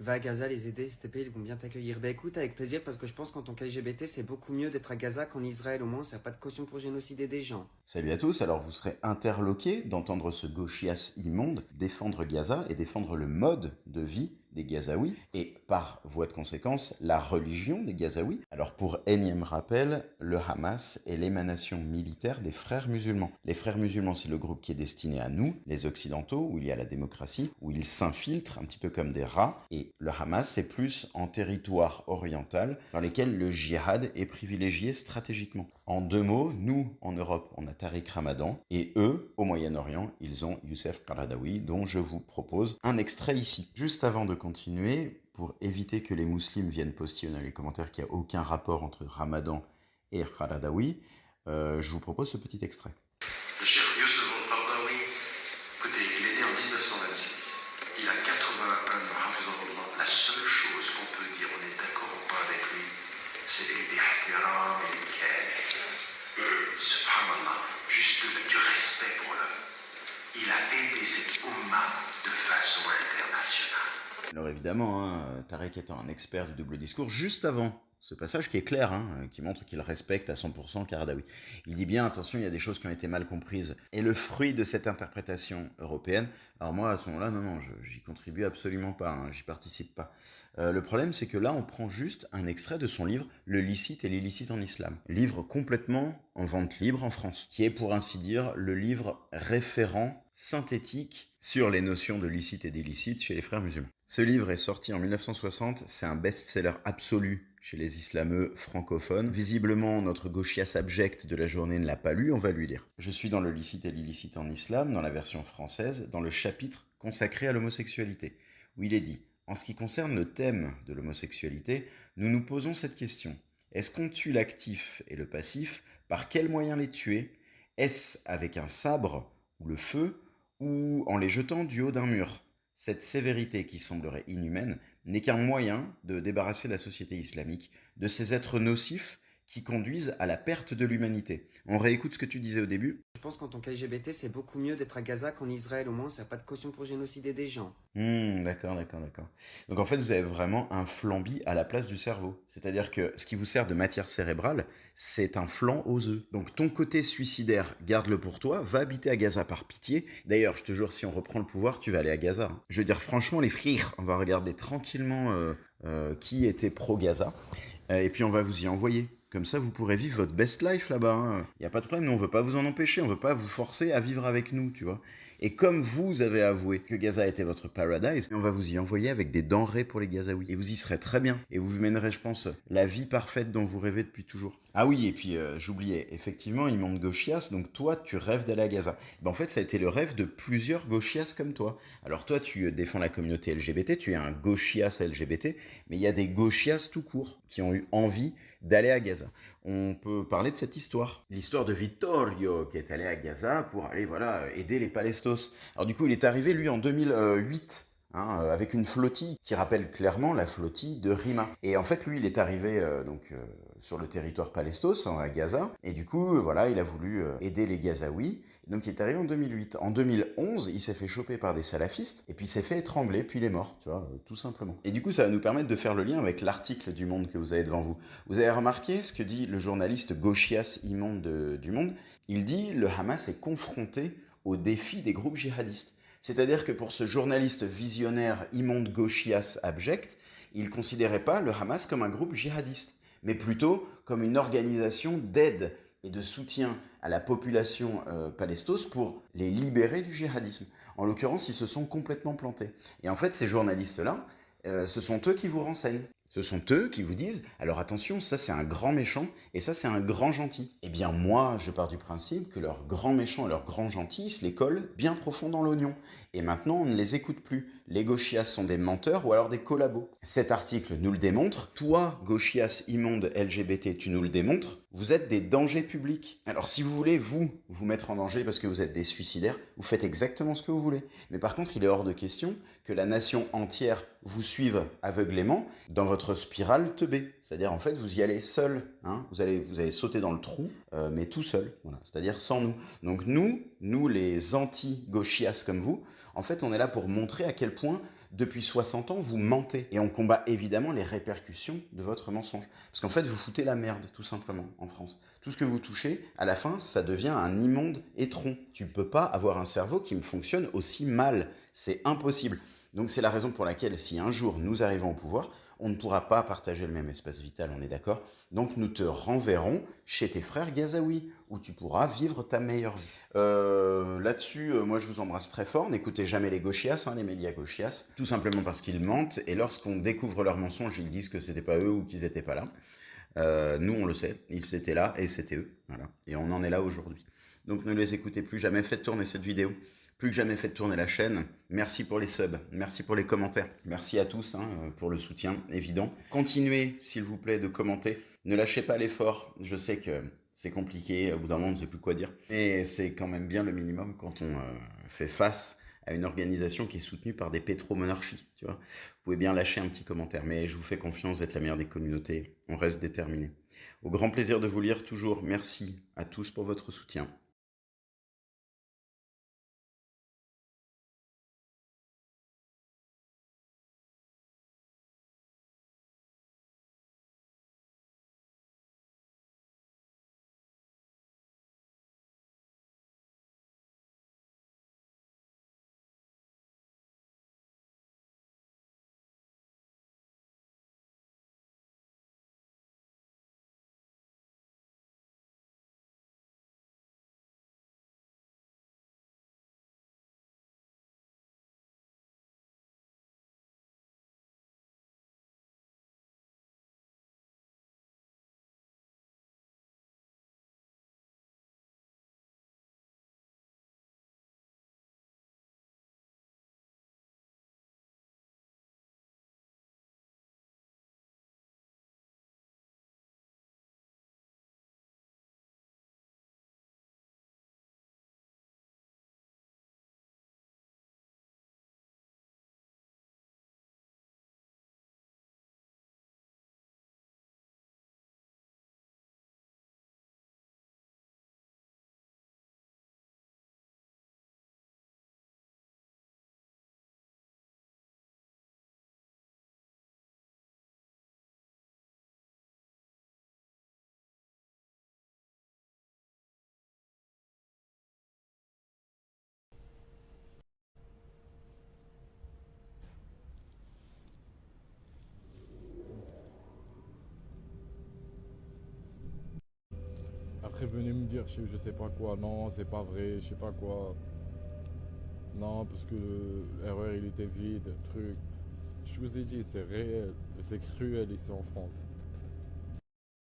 Va à Gaza les aider, s'il te plaît, ils vont bien t'accueillir. Bah écoute, avec plaisir, parce que je pense qu'en tant qu'LGBT, c'est beaucoup mieux d'être à Gaza qu'en Israël. Au moins, ça n'a pas de caution pour génocider des gens. Salut à tous, alors vous serez interloqués d'entendre ce gauchias immonde défendre Gaza et défendre le mode de vie des Gazaouis et par voie de conséquence la religion des Gazaouis. Alors pour énième rappel, le Hamas est l'émanation militaire des frères musulmans. Les frères musulmans, c'est le groupe qui est destiné à nous, les occidentaux, où il y a la démocratie, où ils s'infiltrent un petit peu comme des rats, et le Hamas c'est plus en territoire oriental dans lesquels le djihad est privilégié stratégiquement. En deux mots, nous en Europe on a Tariq Ramadan et eux au Moyen-Orient ils ont Youssef Qaradawi dont je vous propose un extrait ici. Juste avant de continuer, pour éviter que les musulmans viennent postiller dans les commentaires qu'il n'y a aucun rapport entre Ramadan et Qaradawi, je vous propose ce petit extrait. Le cheikh Youssef Qaradawi, écoutez, il est né en 1926. Il a 81 ans, hafizahullah. La seule chose qu'on peut dire, on est d'accord ou pas avec lui, c'est des ihtiram et des kef. Subhanallah, juste du respect pour l'homme. Il a aidé cette umma de façon internationale. Alors évidemment, Tarek étant un expert du double discours, juste avant ce passage qui est clair, qui montre qu'il respecte à 100% Qaradawi. Il dit bien, attention, il y a des choses qui ont été mal comprises. Et le fruit de cette interprétation européenne, alors moi à ce moment-là, non, j'y contribue absolument pas, j'y participe pas. Le problème, c'est que là, on prend juste un extrait de son livre « Le licite et l'illicite en islam ». Livre complètement en vente libre en France, qui est pour ainsi dire le livre référent synthétique sur les notions de licite et d'illicite chez les frères musulmans. Ce livre est sorti en 1960, c'est un best-seller absolu chez les islameux francophones. Visiblement, notre gauchias abject de la journée ne l'a pas lu, on va lui lire. Je suis dans le licite et l'illicite en islam, dans la version française, dans le chapitre consacré à l'homosexualité, où il est dit « En ce qui concerne le thème de l'homosexualité, nous nous posons cette question. Est-ce qu'on tue l'actif et le passif? Par quels moyens les tuer? Est-ce avec un sabre ou le feu ou en les jetant du haut d'un mur? Cette sévérité qui semblerait inhumaine n'est qu'un moyen de débarrasser la société islamique de ces êtres nocifs qui conduisent à la perte de l'humanité. » On réécoute ce que tu disais au début. Je pense qu'en tant qu'LGBT, c'est beaucoup mieux d'être à Gaza qu'en Israël. Au moins, ça n'a pas de caution pour génocider des gens. D'accord. Donc en fait, vous avez vraiment un flambi à la place du cerveau. C'est-à-dire que ce qui vous sert de matière cérébrale, c'est un flanc aux œufs. Donc ton côté suicidaire, garde-le pour toi, va habiter à Gaza par pitié. D'ailleurs, je te jure, si on reprend le pouvoir, tu vas aller à Gaza. Je veux dire, franchement, les frères, on va regarder tranquillement qui était pro-Gaza. Et puis on va vous y envoyer. Comme ça, vous pourrez vivre votre best life là-bas. Il n'y a pas de problème, nous, on ne veut pas vous en empêcher, on ne veut pas vous forcer à vivre avec nous, tu vois. Et comme vous avez avoué que Gaza était votre paradise, on va vous y envoyer avec des denrées pour les Gazaouis. Et vous y serez très bien. Et vous mènerez, je pense, la vie parfaite dont vous rêvez depuis toujours. Ah oui, et puis j'oubliais, effectivement, il manque gauchias, donc toi, tu rêves d'aller à Gaza. Ben, en fait, ça a été le rêve de plusieurs gauchias comme toi. Alors toi, tu défends la communauté LGBT, tu es un gauchias LGBT, mais il y a des gauchias tout court qui ont eu envie d'aller à Gaza. On peut parler de cette histoire. L'histoire de Vittorio qui est allé à Gaza pour aller aider les Palestos. Alors du coup, il est arrivé lui en 2008. Avec une flottille qui rappelle clairement la flottille de Rima. Et en fait, lui, il est arrivé sur le territoire Palestos, à Gaza, et du coup, il a voulu aider les Gazaouis. Donc, il est arrivé en 2008. En 2011, il s'est fait choper par des salafistes, et puis il s'est fait étrangler, puis il est mort, tu vois, tout simplement. Et du coup, ça va nous permettre de faire le lien avec l'article du Monde que vous avez devant vous. Vous avez remarqué ce que dit le journaliste gauchias immonde du Monde? Il dit « Le Hamas est confronté au défi des groupes djihadistes ». C'est-à-dire que pour ce journaliste visionnaire immonde gauchias abject, il ne considérait pas le Hamas comme un groupe djihadiste, mais plutôt comme une organisation d'aide et de soutien à la population palestos pour les libérer du djihadisme. En l'occurrence, ils se sont complètement plantés. Et en fait, ces journalistes-là, ce sont eux qui vous renseignent. Ce sont eux qui vous disent « Alors attention, ça c'est un grand méchant et ça c'est un grand gentil. » Eh bien moi, je pars du principe que leur grand méchant et leur grand gentil se les collent bien profond dans l'oignon. Et maintenant, on ne les écoute plus. Les gauchias sont des menteurs ou alors des collabos. Cet article nous le démontre. Toi, gauchias immonde LGBT, tu nous le démontres. Vous êtes des dangers publics. Alors si vous voulez, vous mettre en danger parce que vous êtes des suicidaires, vous faites exactement ce que vous voulez. Mais par contre, il est hors de question que la nation entière vous suive aveuglément dans votre spirale teubée. C'est-à-dire, en fait, vous y allez seul. Vous allez sauter dans le trou, mais tout seul. Voilà. C'est-à-dire sans nous. Donc nous les anti-gauchias comme vous, en fait, on est là pour montrer à quel point Depuis 60 ans, vous mentez. Et on combat évidemment les répercussions de votre mensonge. Parce qu'en fait, vous foutez la merde, tout simplement, en France. Tout ce que vous touchez, à la fin, ça devient un immonde étron. Tu peux pas avoir un cerveau qui me fonctionne aussi mal. C'est impossible. Donc c'est la raison pour laquelle, si un jour nous arrivons au pouvoir, on ne pourra pas partager le même espace vital, on est d'accord? Donc nous te renverrons chez tes frères gazaouis, où tu pourras vivre ta meilleure vie. Là-dessus, moi je vous embrasse très fort. N'écoutez jamais les gauchias, les médias gauchias, tout simplement parce qu'ils mentent, et lorsqu'on découvre leurs mensonges, ils disent que c'était pas eux ou qu'ils étaient pas là. Nous, on le sait, ils étaient là et c'était eux. Voilà. Et on en est là aujourd'hui. Donc ne les écoutez plus jamais, faites tourner cette vidéo. Plus que jamais, faites tourner la chaîne. Merci pour les subs, merci pour les commentaires. Merci à tous pour le soutien, évident. Continuez, s'il vous plaît, de commenter. Ne lâchez pas l'effort. Je sais que c'est compliqué, au bout d'un moment, on ne sait plus quoi dire. Mais c'est quand même bien le minimum quand on fait face à une organisation qui est soutenue par des pétromonarchies, tu vois. Vous pouvez bien lâcher un petit commentaire, mais je vous fais confiance, vous êtes la meilleure des communautés. On reste déterminés. Au grand plaisir de vous lire toujours. Merci à tous pour votre soutien. Après, venez me dire, je sais pas quoi, non, c'est pas vrai, je sais pas quoi. Non, parce que l'erreur, il était vide, truc. Je vous ai dit, c'est réel, c'est cruel ici en France.